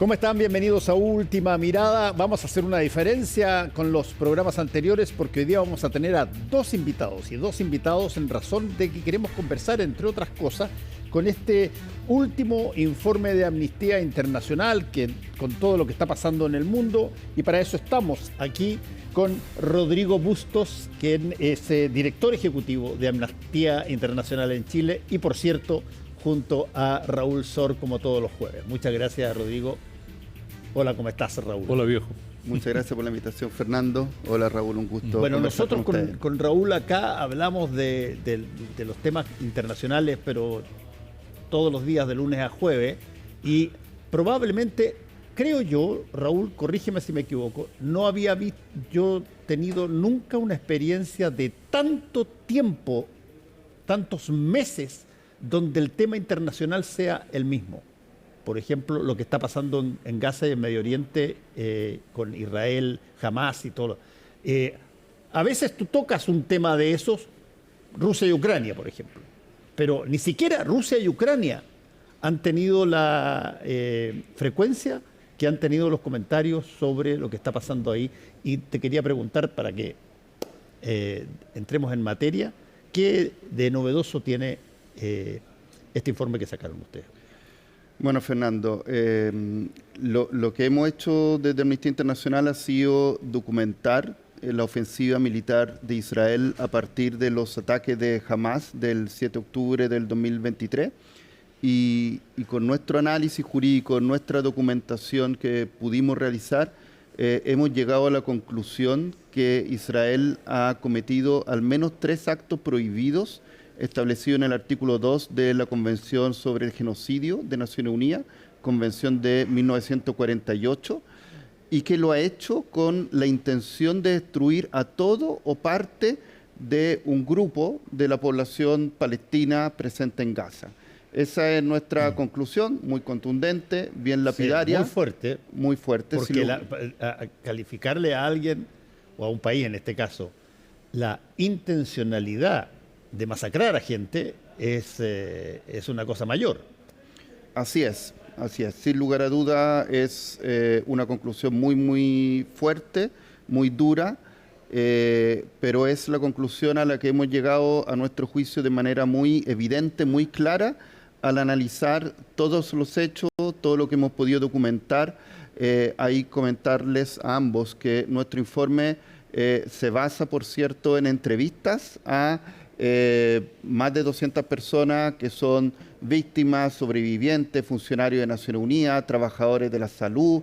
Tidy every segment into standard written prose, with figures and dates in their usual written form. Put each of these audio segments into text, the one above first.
¿Cómo están? Bienvenidos a Última Mirada. Vamos a hacer una diferencia con los programas anteriores porque hoy día vamos a tener a dos invitados en razón de que queremos conversar, entre otras cosas, con este último informe de Amnistía Internacional, con todo lo que está pasando en el mundo, y para eso estamos aquí con Rodrigo Bustos, quien es director ejecutivo de Amnistía Internacional en Chile, y por cierto, junto a Raúl Sor, como todos los jueves. Muchas gracias, Rodrigo. Hola, ¿cómo estás, Raúl? Hola, viejo. Muchas gracias por la invitación, Fernando. Hola, Raúl, un gusto. Bueno, nosotros con Raúl acá hablamos de los temas internacionales, pero todos los días de lunes a jueves, y probablemente, creo yo, Raúl, corrígeme si me equivoco, no había yo tenido nunca una experiencia de tanto tiempo, tantos meses, donde el tema internacional sea el mismo. Por ejemplo, lo que está pasando en Gaza y en Medio Oriente con Israel, Hamás y todo. A veces tú tocas un tema de esos, Rusia y Ucrania, por ejemplo, pero ni siquiera Rusia y Ucrania han tenido la frecuencia que han tenido los comentarios sobre lo que está pasando ahí. Y te quería preguntar, para que entremos en materia, ¿qué de novedoso tiene este informe que sacaron ustedes? Bueno, Fernando, lo que hemos hecho desde Amnistía Internacional ha sido documentar la ofensiva militar de Israel a partir de los ataques de Hamás del 7 de octubre del 2023 y con nuestro análisis jurídico, nuestra documentación que pudimos realizar, hemos llegado a la conclusión que Israel ha cometido al menos 3 actos prohibidos establecido en el artículo 2 de la Convención sobre el Genocidio de Naciones Unidas, Convención de 1948, y que lo ha hecho con la intención de destruir a todo o parte de un grupo de la población palestina presente en Gaza. Esa es nuestra conclusión, muy contundente, bien lapidaria. Sí, muy fuerte. Muy fuerte. Porque calificarle a alguien, o a un país en este caso, la intencionalidad de masacrar a gente es una cosa mayor. Así es. Sin lugar a duda es una conclusión muy fuerte, muy dura, pero es la conclusión a la que hemos llegado a nuestro juicio de manera muy evidente, muy clara, al analizar todos los hechos, todo lo que hemos podido documentar. Ahí comentarles a ambos que nuestro informe se basa, por cierto, en entrevistas a más de 200 personas que son víctimas, sobrevivientes, funcionarios de Naciones Unidas, trabajadores de la salud,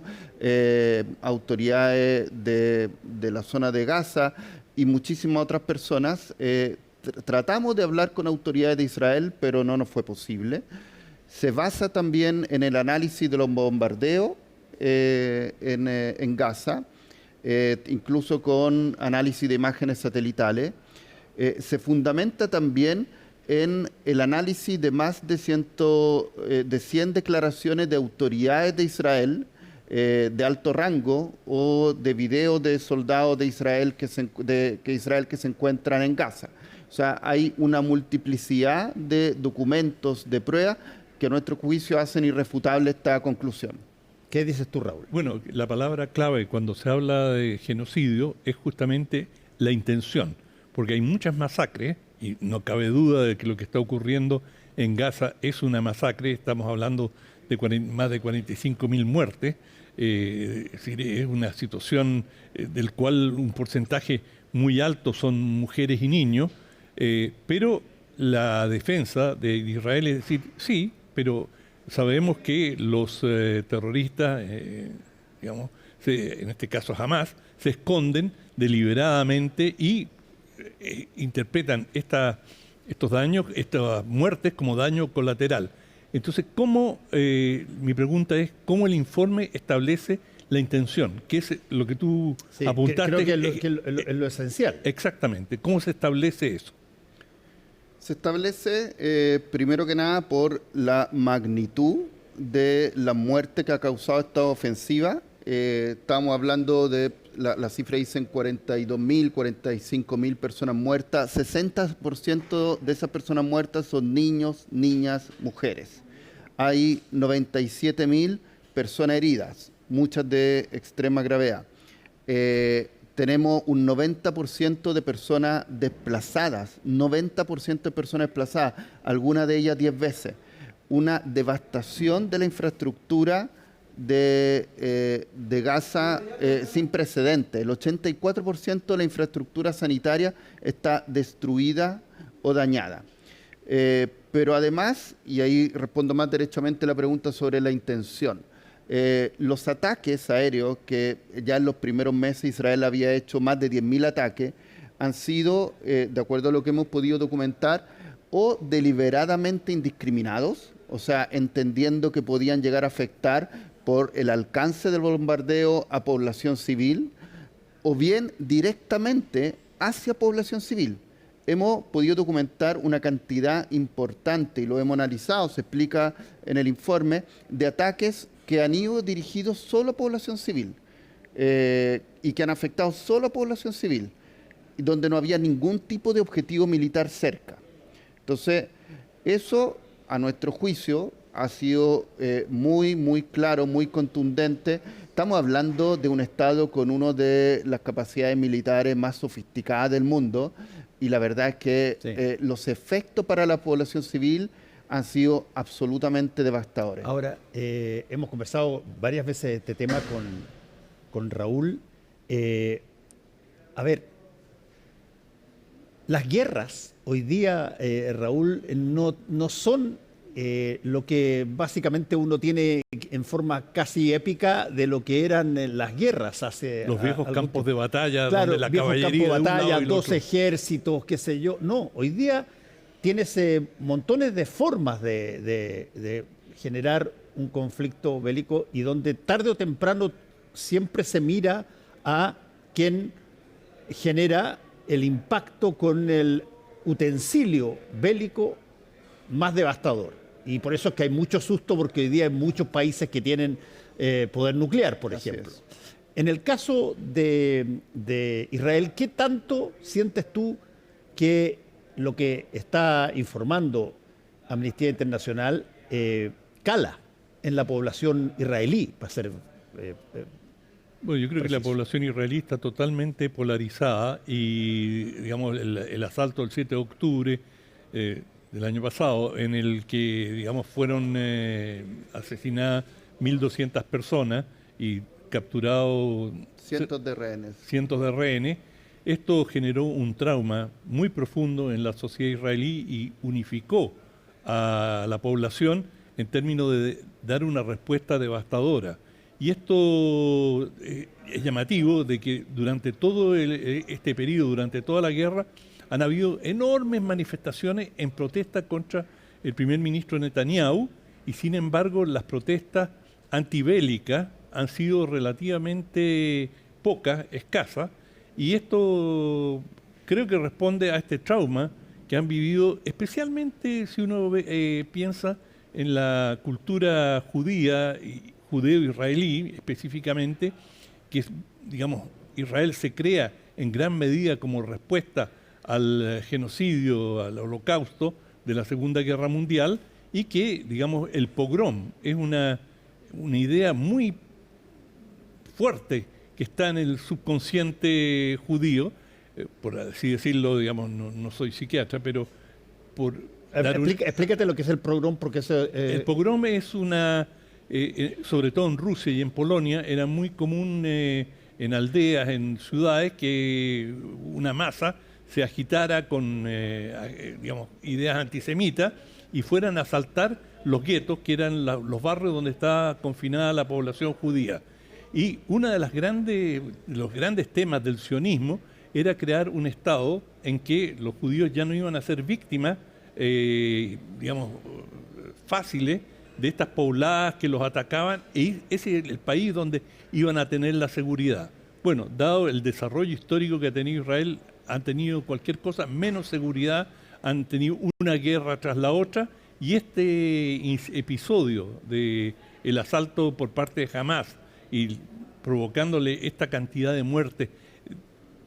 autoridades de la zona de Gaza y muchísimas otras personas. Tratamos de hablar con autoridades de Israel, pero no nos fue posible. Se basa también en el análisis de los bombardeos en Gaza, incluso con análisis de imágenes satelitales. Se fundamenta también en el análisis de más de 100 declaraciones de autoridades de Israel de alto rango o de videos de soldados de Israel que se encuentran en Gaza. O sea, hay una multiplicidad de documentos, de pruebas que a nuestro juicio hacen irrefutable esta conclusión. ¿Qué dices tú, Raúl? Bueno, la palabra clave cuando se habla de genocidio es justamente la intención. Porque hay muchas masacres, y no cabe duda de que lo que está ocurriendo en Gaza es una masacre. Estamos hablando de más de 45.000 muertes, es decir, es una situación del cual un porcentaje muy alto son mujeres y niños, pero la defensa de Israel es decir, sí, pero sabemos que los terroristas, digamos, en este caso Hamás, se esconden deliberadamente y interpretan estos daños, estas muertes como daño colateral. Entonces, mi pregunta es, ¿cómo el informe establece la intención? Que es lo que tú apuntaste. Creo que es lo esencial. Exactamente. ¿Cómo se establece eso? Se establece, primero que nada, por la magnitud de la muerte que ha causado esta ofensiva. Estamos hablando de, la cifra dicen 42.000, 45.000 personas muertas. 60% de esas personas muertas son niños, niñas, mujeres. Hay 97.000 personas heridas, muchas de extrema gravedad. Tenemos un 90% de personas desplazadas, 90% de personas desplazadas, algunas de ellas 10 veces. Una devastación de la infraestructura de Gaza sin precedentes. El 84% de la infraestructura sanitaria está destruida o dañada. Pero además, y ahí respondo más derechamente la pregunta sobre la intención, los ataques aéreos, que ya en los primeros meses Israel había hecho más de 10.000 ataques, han sido, de acuerdo a lo que hemos podido documentar, o deliberadamente indiscriminados, o sea, entendiendo que podían llegar a afectar por el alcance del bombardeo a población civil, o bien directamente hacia población civil. Hemos podido documentar una cantidad importante, y lo hemos analizado, se explica en el informe, de ataques que han ido dirigidos solo a población civil y que han afectado solo a población civil, donde no había ningún tipo de objetivo militar cerca. Entonces, eso, a nuestro juicio, ha sido muy claro, muy contundente. Estamos hablando de un Estado con una de las capacidades militares más sofisticadas del mundo, y la verdad es que los efectos para la población civil han sido absolutamente devastadores. Ahora, hemos conversado varias veces de este tema con Raúl. A ver, las guerras hoy día, Raúl, no son lo que básicamente uno tiene en forma casi épica de lo que eran las guerras hace los viejos campos de batalla, claro, donde la caballería campos de batalla, de un lado y dos otro. ejércitos, qué sé yo. No, hoy día tienes montones de formas de generar un conflicto bélico, y donde tarde o temprano siempre se mira a quien genera el impacto con el utensilio bélico más devastador. Y por eso es que hay mucho susto, porque hoy día hay muchos países que tienen poder nuclear, por ejemplo. En el caso de Israel, ¿qué tanto sientes tú que lo que está informando Amnistía Internacional cala en la población israelí, para ser bueno, yo creo preciso? que la población israelí está totalmente polarizada, y digamos el asalto del 7 de octubre del año pasado, en el que digamos fueron asesinadas 1.200 personas y capturados Cientos de rehenes. cientos de rehenes. Esto generó un trauma muy profundo en la sociedad israelí y unificó a la población en términos de dar una respuesta devastadora. Y esto es llamativo, de que durante todo este periodo, durante toda la guerra, han habido enormes manifestaciones en protesta contra el primer ministro Netanyahu, y sin embargo las protestas antibélicas han sido relativamente pocas, escasas, y esto creo que responde a este trauma que han vivido, especialmente si uno piensa en la cultura judía, judeo-israelí específicamente, que digamos, Israel se crea en gran medida como respuesta al genocidio, al holocausto de la Segunda Guerra Mundial, y que, digamos, el pogrom es una idea muy fuerte que está en el subconsciente judío, por así decirlo, digamos, no soy psiquiatra, pero por dar explícate lo que es el pogrom, porque el pogrom es una, sobre todo en Rusia y en Polonia, era muy común en aldeas, en ciudades, que una masa se agitara con digamos, ideas antisemitas y fueran a asaltar los guetos, que eran los barrios donde estaba confinada la población judía. Y uno de los grandes temas del sionismo era crear un Estado en que los judíos ya no iban a ser víctimas, digamos, fáciles de estas pobladas que los atacaban, y ese es el país donde iban a tener la seguridad. Bueno, dado el desarrollo histórico que ha tenido Israel, han tenido cualquier cosa menos seguridad, han tenido una guerra tras la otra, y este episodio del asalto por parte de Hamas y provocándole esta cantidad de muertes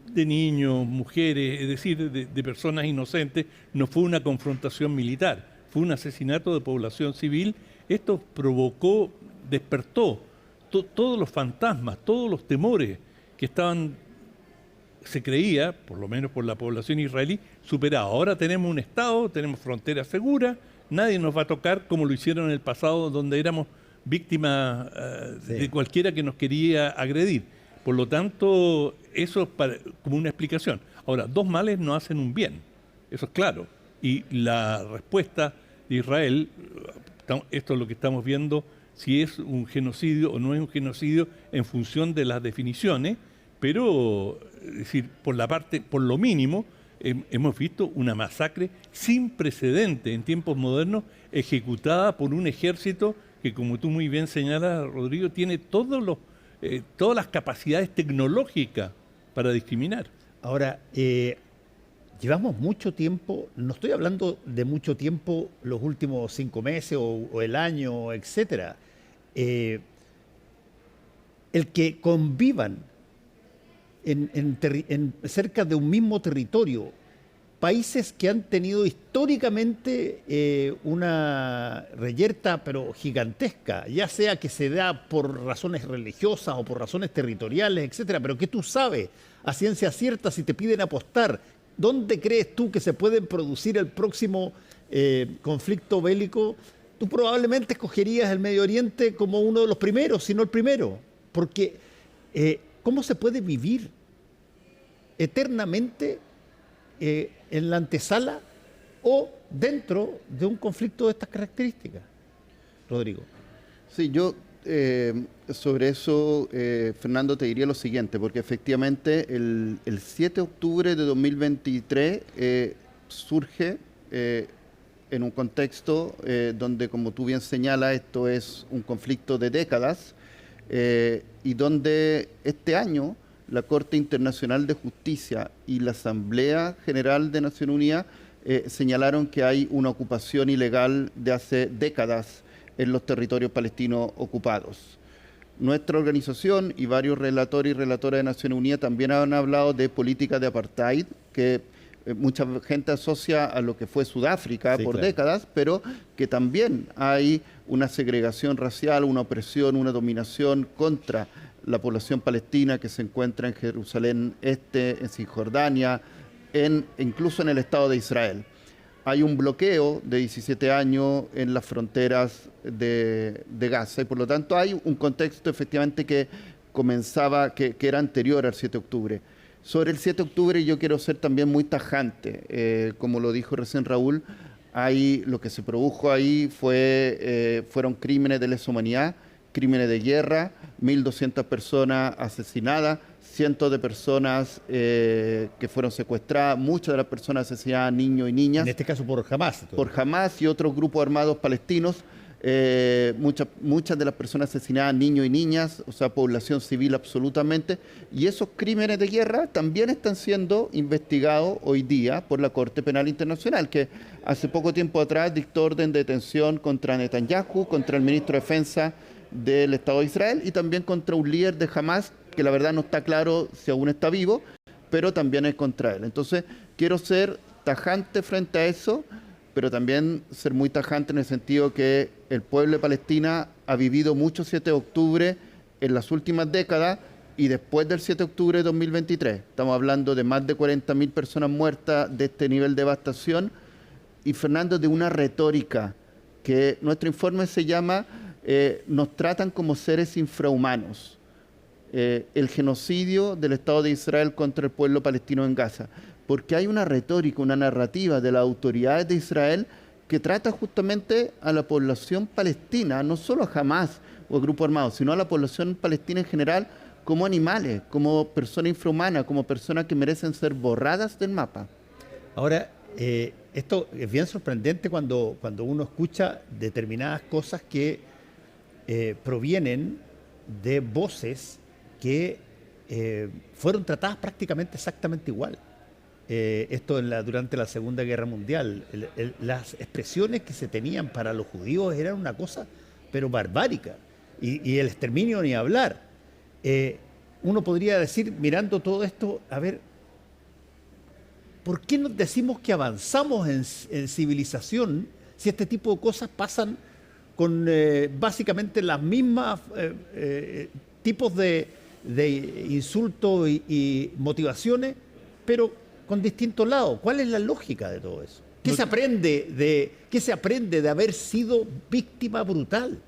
de niños, mujeres, es decir, de personas inocentes, no fue una confrontación militar, fue un asesinato de población civil. Esto provocó despertó todos los fantasmas, todos los temores que estaban, se creía, por lo menos por la población israelí, superados. Ahora tenemos un Estado, tenemos fronteras seguras, nadie nos va a tocar como lo hicieron en el pasado, donde éramos víctimas de cualquiera que nos quería agredir. Por lo tanto, eso es como una explicación. Ahora, dos males no hacen un bien, eso es claro. Y la respuesta de Israel, esto es lo que estamos viendo, si es un genocidio o no es un genocidio en función de las definiciones, pero, es decir, por lo mínimo, hemos visto una masacre sin precedente en tiempos modernos ejecutada por un ejército que, como tú muy bien señalas, Rodrigo, tiene todas las capacidades tecnológicas para discriminar. Ahora, llevamos mucho tiempo, no estoy hablando de mucho tiempo, los últimos 5 meses o el año, etcétera. El que convivan cerca de un mismo territorio, países que han tenido históricamente una reyerta pero gigantesca, ya sea que se da por razones religiosas o por razones territoriales, etcétera, pero que tú sabes a ciencia cierta si te piden apostar, ¿dónde crees tú que se puede producir el próximo conflicto bélico? Tú probablemente escogerías el Medio Oriente como uno de los primeros, si no el primero, porque ¿cómo se puede vivir eternamente en la antesala o dentro de un conflicto de estas características? Rodrigo. Sí, yo sobre eso, Fernando, te diría lo siguiente, porque efectivamente el 7 de octubre de 2023 surge en un contexto donde, como tú bien señalas, esto es un conflicto de décadas, y donde este año la Corte Internacional de Justicia y la Asamblea General de Naciones Unidas señalaron que hay una ocupación ilegal de hace décadas en los territorios palestinos ocupados. Nuestra organización y varios relatores y relatoras de Naciones Unidas también han hablado de política de apartheid, que mucha gente asocia a lo que fue Sudáfrica por décadas, pero que también hay una segregación racial, una opresión, una dominación contra la población palestina que se encuentra en Jerusalén Este, en Cisjordania, incluso en el Estado de Israel. Hay un bloqueo de 17 años en las fronteras de Gaza y por lo tanto hay un contexto efectivamente que comenzaba, que era anterior al 7 de octubre. Sobre el 7 de octubre yo quiero ser también muy tajante, como lo dijo recién Raúl, lo que se produjo ahí fueron crímenes de lesa humanidad, crímenes de guerra, 1.200 personas asesinadas, cientos de personas que fueron secuestradas, muchas de las personas asesinadas, niños y niñas. En este caso por Hamás. Por Hamás y otros grupos armados palestinos. Muchas de las personas asesinadas, niños y niñas, o sea, población civil absolutamente. Y esos crímenes de guerra también están siendo investigados hoy día por la Corte Penal Internacional, que hace poco tiempo atrás dictó orden de detención contra Netanyahu, contra el ministro de Defensa del Estado de Israel y también contra un líder de Hamás, que la verdad no está claro si aún está vivo, pero también es contra él. Entonces, quiero ser tajante frente a eso, pero también ser muy tajante en el sentido que el pueblo de Palestina ha vivido mucho 7 de octubre en las últimas décadas y después del 7 de octubre de 2023. Estamos hablando de más de 40.000 personas muertas, de este nivel de devastación y, Fernando, de una retórica que nuestro informe se llama nos tratan como seres infrahumanos. El genocidio del Estado de Israel contra el pueblo palestino en Gaza, porque hay una retórica, una narrativa de las autoridades de Israel que trata justamente a la población palestina, no solo a Hamás o al grupo armado, sino a la población palestina en general como animales, como personas infrahumanas, como personas que merecen ser borradas del mapa. Ahora, esto es bien sorprendente cuando uno escucha determinadas cosas que provienen de voces que fueron tratadas prácticamente exactamente igual. Esto durante la Segunda Guerra Mundial. Las expresiones que se tenían para los judíos eran una cosa, pero barbárica. Y el exterminio ni hablar. Uno podría decir, mirando todo esto, a ver, ¿por qué nos decimos que avanzamos en civilización si este tipo de cosas pasan con básicamente las mismas tipos de insultos y motivaciones, pero con distintos lados. ¿Cuál es la lógica de todo eso? ¿Qué se aprende de haber sido víctima brutal?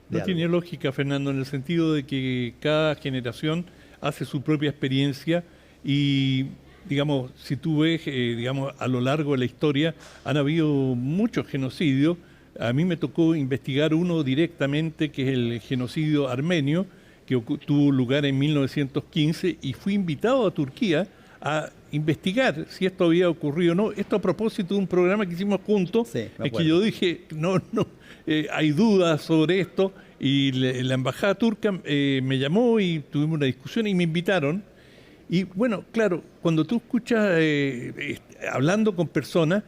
No tiene lógica, Fernando, en el sentido de que cada generación hace su propia experiencia y, digamos, si tú ves, digamos, a lo largo de la historia, han habido muchos genocidios. A mí me tocó investigar uno directamente, que es el genocidio armenio, que tuvo lugar en 1915, y fui invitado a Turquía a investigar si esto había ocurrido o no. Esto a propósito de un programa que hicimos juntos, sí, en que yo dije, hay dudas sobre esto, y la embajada turca me llamó y tuvimos una discusión y me invitaron. Y bueno, claro, cuando tú escuchas hablando con personas,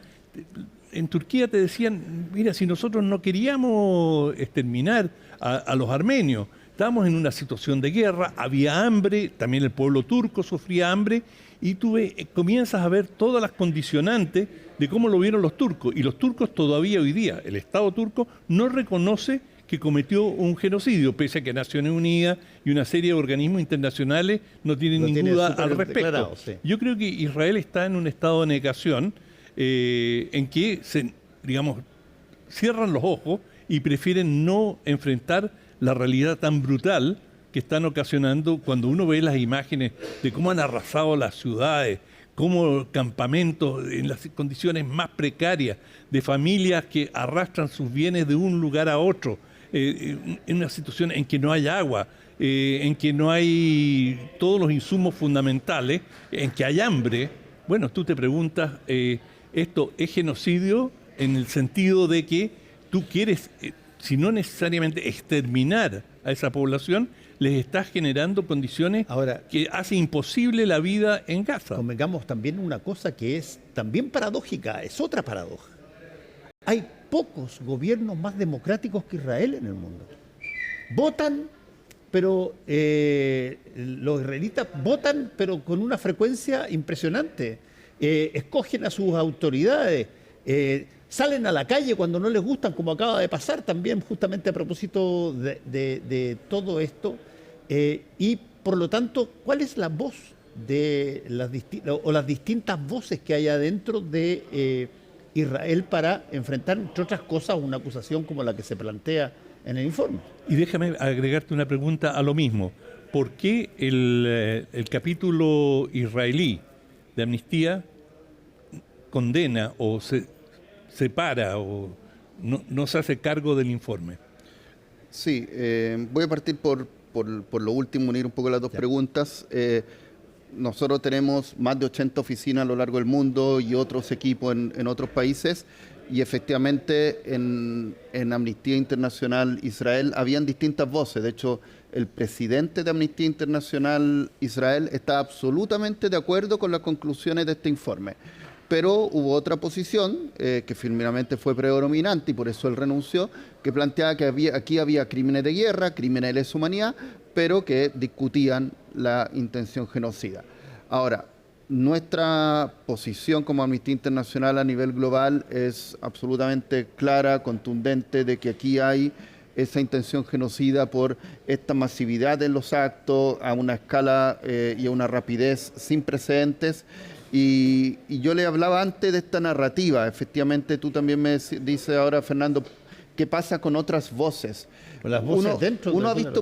en Turquía te decían, mira, si nosotros no queríamos exterminar a los armenios, estábamos en una situación de guerra, había hambre, también el pueblo turco sufría hambre, y tú comienzas a ver todas las condicionantes de cómo lo vieron los turcos. Y los turcos todavía hoy día, el Estado turco no reconoce que cometió un genocidio, pese a que Naciones Unidas y una serie de organismos internacionales no tienen ninguna duda al respecto. Sí. Yo creo que Israel está en un estado de negación en que digamos, cierran los ojos y prefieren no enfrentar la realidad tan brutal que están ocasionando cuando uno ve las imágenes de cómo han arrasado las ciudades, cómo campamentos en las condiciones más precarias, de familias que arrastran sus bienes de un lugar a otro, en una situación en que no hay agua, en que no hay todos los insumos fundamentales, en que hay hambre. Bueno, tú te preguntas, ¿esto es genocidio en el sentido de que tú quieres, si no necesariamente exterminar a esa población, les estás generando condiciones que hacen imposible la vida en Gaza? Convengamos también una cosa que es también paradójica, es otra paradoja. Hay pocos gobiernos más democráticos que Israel en el mundo. Votan, pero los israelitas votan, pero con una frecuencia impresionante. Escogen a sus autoridades, salen a la calle cuando no les gustan, como acaba de pasar también, justamente a propósito de todo esto. Y por lo tanto, ¿cuál es la voz de las distintas voces que hay adentro de Israel para enfrentar, entre otras cosas, una acusación como la que se plantea en el informe? Y déjame agregarte una pregunta a lo mismo. ¿Por qué el capítulo israelí de Amnistía condena o se separa o no se hace cargo del informe? Sí, voy a partir por lo último, unir un poco las dos preguntas. Nosotros tenemos más de 80 oficinas a lo largo del mundo y otros equipos en otros países, y efectivamente en Amnistía Internacional Israel habían distintas voces. De hecho, el presidente de Amnistía Internacional Israel está absolutamente de acuerdo con las conclusiones de este informe. Pero hubo otra posición que finalmente fue predominante y por eso él renunció, que planteaba que aquí había crímenes de guerra, crímenes de lesa humanidad, pero que discutían la intención genocida. Ahora, nuestra posición como Amnistía Internacional a nivel global es absolutamente clara, contundente, de que aquí hay esa intención genocida por esta masividad en los actos, a una escala y a una rapidez sin precedentes. Y yo le hablaba antes de esta narrativa. Efectivamente, tú también me dices ahora, Fernando, ¿qué pasa con otras voces? Las voces uno ha visto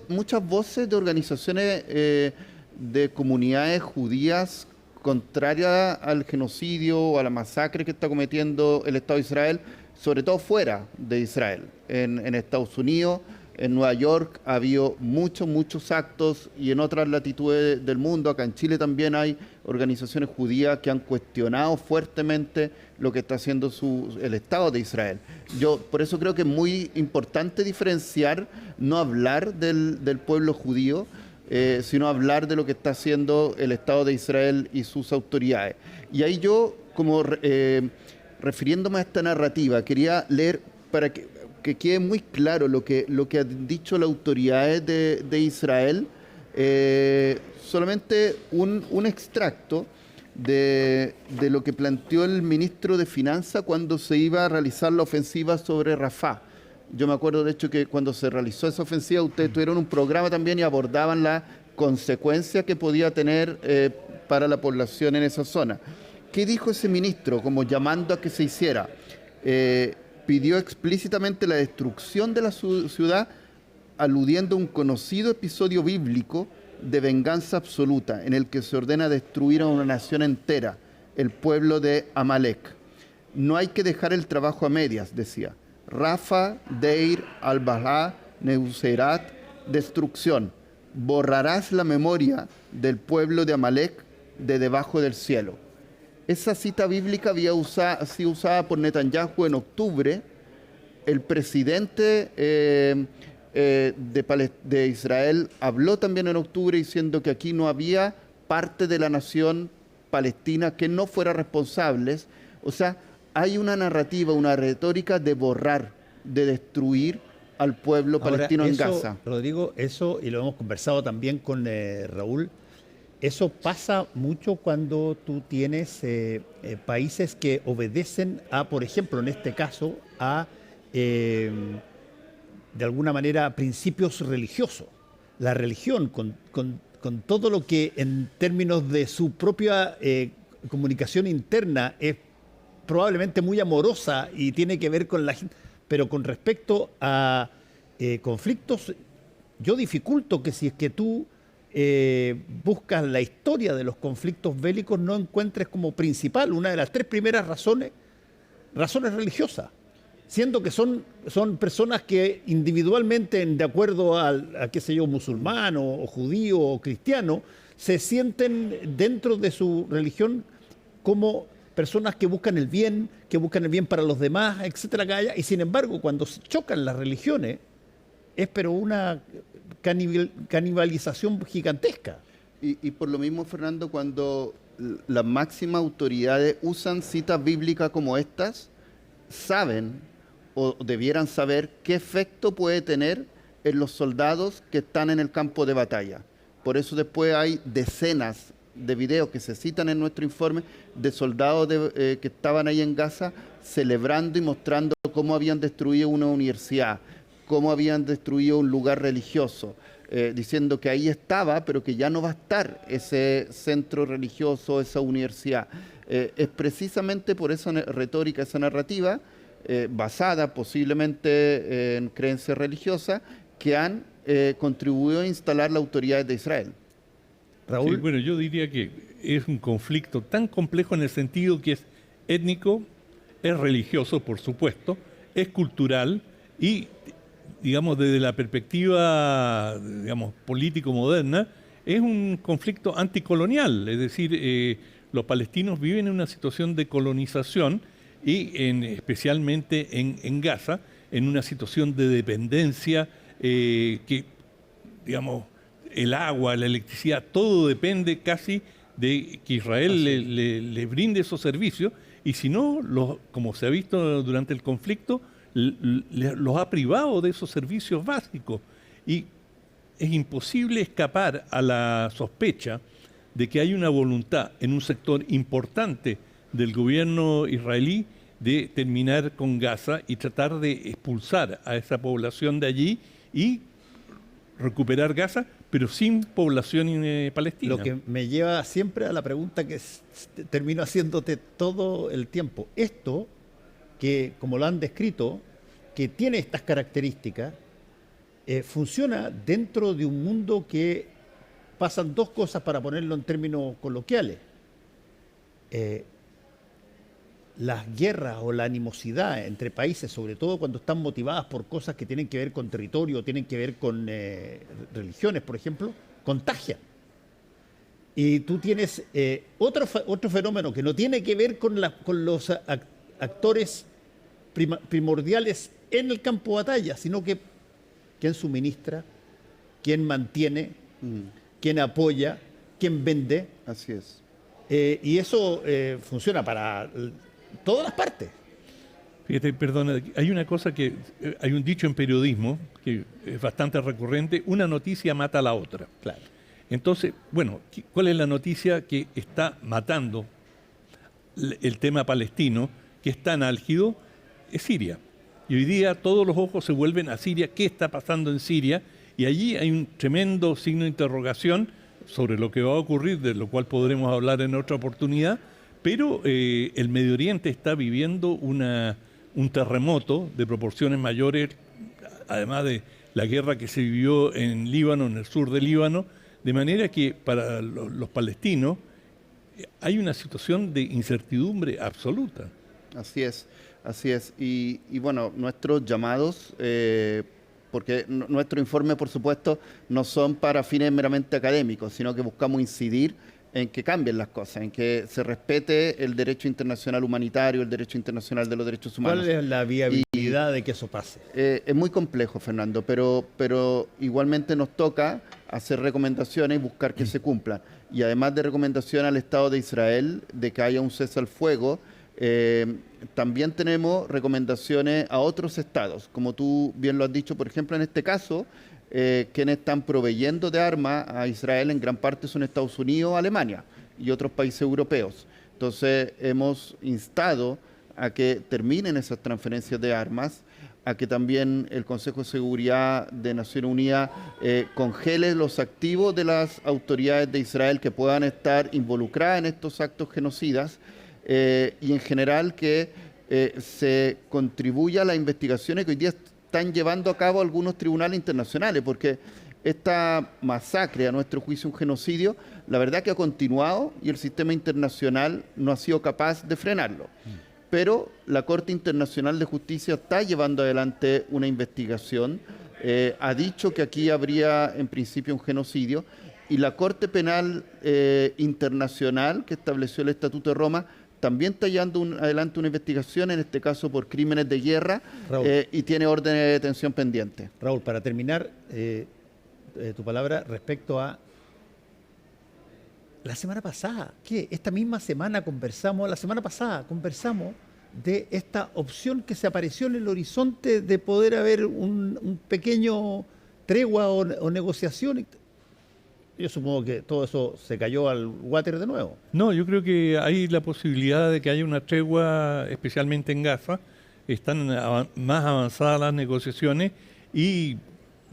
muchas voces de organizaciones de comunidades judías contrarias al genocidio o a la masacre que está cometiendo el Estado de Israel, sobre todo fuera de Israel. En Estados Unidos, en Nueva York ha habido muchos actos, y en otras latitudes del mundo, acá en Chile también hay organizaciones judías que han cuestionado fuertemente lo que está haciendo el Estado de Israel. Yo por eso creo que es muy importante diferenciar, no hablar del pueblo judío, sino hablar de lo que está haciendo el Estado de Israel y sus autoridades. Y ahí yo, como refiriéndome a esta narrativa, quería leer para que quede muy claro lo que han dicho las autoridades de Israel, solamente un extracto de lo que planteó el ministro de Finanzas cuando se iba a realizar la ofensiva sobre Rafah. Yo me acuerdo, de hecho, que cuando se realizó esa ofensiva, ustedes tuvieron un programa también y abordaban la consecuencia que podía tener para la población en esa zona. ¿Qué dijo ese ministro como llamando a que se hiciera? Pidió explícitamente la destrucción de la ciudad, aludiendo a un conocido episodio bíblico de venganza absoluta, en el que se ordena destruir a una nación entera, el pueblo de Amalek. No hay que dejar el trabajo a medias, decía. Rafa, Deir, Al-Balá, Neuseirat, destrucción. Borrarás la memoria del pueblo de Amalek de debajo del cielo. Esa cita bíblica había sido usada por Netanyahu en octubre. El presidente de Israel habló también en octubre diciendo que aquí no había parte de la nación palestina que no fuera responsable. O sea, hay una narrativa, una retórica de borrar, de destruir al pueblo palestino en Gaza. Rodrigo, eso, y lo hemos conversado también con Raúl, eso pasa mucho cuando tú tienes países que obedecen a, por ejemplo, en este caso, a, de alguna manera, principios religiosos. La religión, con todo lo que en términos de su propia comunicación interna es probablemente muy amorosa y tiene que ver con la gente, pero con respecto a conflictos, yo dificulto que si es que tú buscas la historia de los conflictos bélicos, no encuentres como principal una de las tres primeras razones religiosas, siendo que son personas que individualmente, de acuerdo a qué sé yo, musulmán o judío o cristiano, se sienten dentro de su religión como personas que buscan el bien para los demás, etcétera, y sin embargo, cuando se chocan las religiones, es pero una canibalización gigantesca. Y por lo mismo, Fernando, cuando las máximas autoridades usan citas bíblicas como estas, saben o debieran saber qué efecto puede tener en los soldados que están en el campo de batalla. Por eso después hay decenas de videos que se citan en nuestro informe de soldados que estaban ahí en Gaza celebrando y mostrando cómo habían destruido una universidad, cómo habían destruido un lugar religioso, diciendo que ahí estaba, pero que ya no va a estar ese centro religioso, esa universidad. Es precisamente por esa retórica, esa narrativa, basada posiblemente en creencias religiosas, que han contribuido a instalar las autoridades de Israel. Raúl. Sí, bueno, yo diría que es un conflicto tan complejo en el sentido que es étnico, es religioso, por supuesto, es cultural y, digamos, desde la perspectiva, digamos, político-moderna, es un conflicto anticolonial. Es decir, los palestinos viven en una situación de colonización y especialmente en Gaza, en una situación de dependencia que, digamos, el agua, la electricidad, todo depende casi de que Israel le brinde esos servicios, y si no, como se ha visto durante el conflicto, los ha privado de esos servicios básicos. Y es imposible escapar a la sospecha de que hay una voluntad en un sector importante del gobierno israelí de terminar con Gaza y tratar de expulsar a esa población de allí y recuperar Gaza, pero sin población palestina. Lo que me lleva siempre a la pregunta que termino haciéndote todo el tiempo. Esto, que como lo han descrito, que tiene estas características, funciona dentro de un mundo que pasan dos cosas, para ponerlo en términos coloquiales. Las guerras o la animosidad entre países, sobre todo cuando están motivadas por cosas que tienen que ver con territorio, tienen que ver con religiones, por ejemplo, contagian. Y tú tienes otro fenómeno que no tiene que ver con los actores primordiales en el campo de batalla, sino que quién suministra, quién mantiene, quién apoya, quién vende. Así es. Y eso funciona para todas las partes. Fíjate, perdona, hay una cosa hay un dicho en periodismo que es bastante recurrente: una noticia mata a la otra. Claro. Entonces, bueno, ¿cuál es la noticia que está matando el tema palestino, que es tan álgido? Es Siria. Y hoy día todos los ojos se vuelven a Siria. ¿Qué está pasando en Siria? Y allí hay un tremendo signo de interrogación sobre lo que va a ocurrir, de lo cual podremos hablar en otra oportunidad. Pero el Medio Oriente está viviendo un terremoto de proporciones mayores, además de la guerra que se vivió en Líbano, en el sur de Líbano, de manera que para los palestinos hay una situación de incertidumbre absoluta. Así es, así es. Y bueno, nuestros llamados, porque nuestro informe, por supuesto, no son para fines meramente académicos, sino que buscamos incidir en que cambien las cosas, en que se respete el derecho internacional humanitario, el derecho internacional de los derechos humanos. ¿Cuál es la viabilidad de que eso pase? Es muy complejo, Fernando, pero igualmente nos toca hacer recomendaciones y buscar que se cumplan. Y además de recomendación al Estado de Israel de que haya un cese al fuego, también tenemos recomendaciones a otros estados. Como tú bien lo has dicho, por ejemplo, en este caso, quienes están proveyendo de armas a Israel en gran parte son Estados Unidos, Alemania y otros países europeos. Entonces hemos instado a que terminen esas transferencias de armas, a que también el Consejo de Seguridad de Naciones Unidas congele los activos de las autoridades de Israel que puedan estar involucradas en estos actos genocidas, y en general que se contribuya a las investigaciones que hoy día están llevando a cabo algunos tribunales internacionales, porque esta masacre, a nuestro juicio un genocidio, la verdad que ha continuado y el sistema internacional no ha sido capaz de frenarlo. Pero la Corte Internacional de Justicia está llevando adelante una investigación, ha dicho que aquí habría en principio un genocidio, y la Corte Penal Internacional que estableció el Estatuto de Roma también está llevando adelante una investigación, en este caso por crímenes de guerra, y tiene órdenes de detención pendiente. Raúl, para terminar, tu palabra respecto a la semana pasada, ¿qué? Esta misma semana conversamos de esta opción que se apareció en el horizonte de poder haber un pequeño tregua o negociación. Yo supongo que todo eso se cayó al water de nuevo. No, yo creo que hay la posibilidad de que haya una tregua, especialmente en Gaza. Están más avanzadas las negociaciones y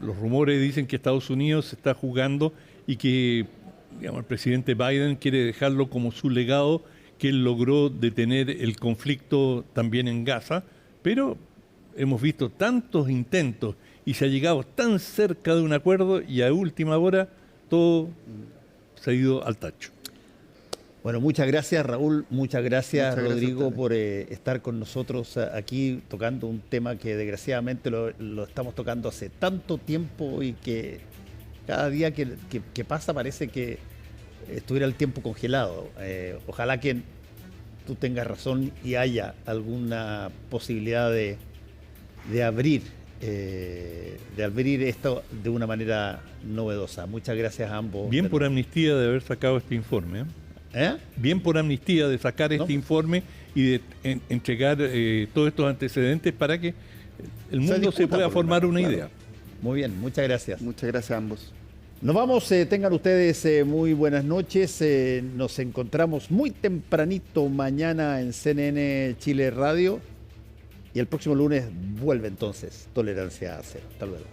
los rumores dicen que Estados Unidos se está jugando y que, digamos, el presidente Biden quiere dejarlo como su legado, que él logró detener el conflicto también en Gaza, pero hemos visto tantos intentos y se ha llegado tan cerca de un acuerdo y a última hora todo se ha ido al tacho. Bueno, muchas gracias Raúl, muchas gracias Rodrigo por estar con nosotros aquí tocando un tema que desgraciadamente lo estamos tocando hace tanto tiempo y que cada día que pasa parece que estuviera el tiempo congelado. Ojalá que tú tengas razón y haya alguna posibilidad de abrir esto de una manera novedosa. Muchas gracias a ambos. Bien por Amnistía de haber sacado este informe. Bien por Amnistía de sacar este informe y de entregar todos estos antecedentes para que el mundo se pueda formar una idea. Muy bien, muchas gracias. Muchas gracias a ambos. Nos vamos, tengan ustedes muy buenas noches. Nos encontramos muy tempranito mañana en CNN Chile Radio. Y el próximo lunes vuelve entonces Tolerancia Cero. Hasta luego.